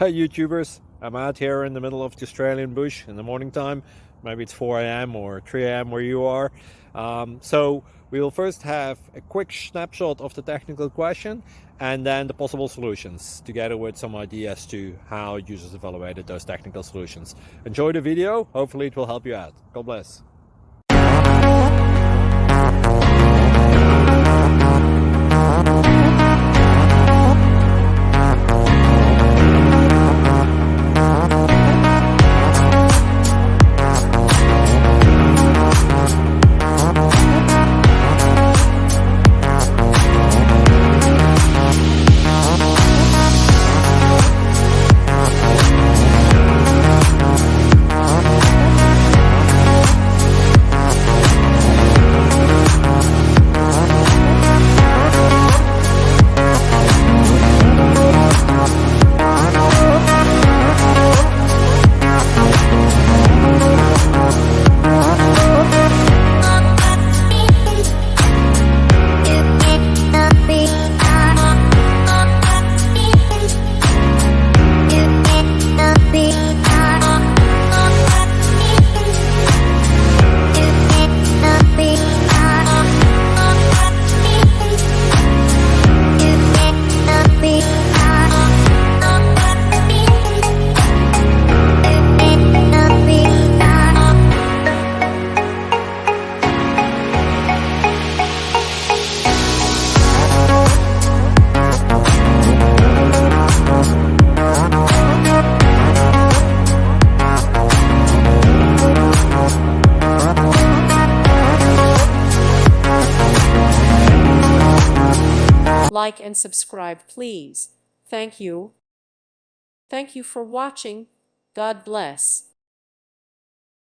Hey YouTubers, I'm out here in the middle of the Australian bush in the morning time. Maybe it's 4 a.m. or 3 a.m. where you are. So we'll first have a quick snapshot of the technical question and then the possible solutions, together with some ideas to how users evaluated those technical solutions. Enjoy the video, hopefully it will help you out. God bless. Like and subscribe, please. Thank you. Thank you for watching. God bless.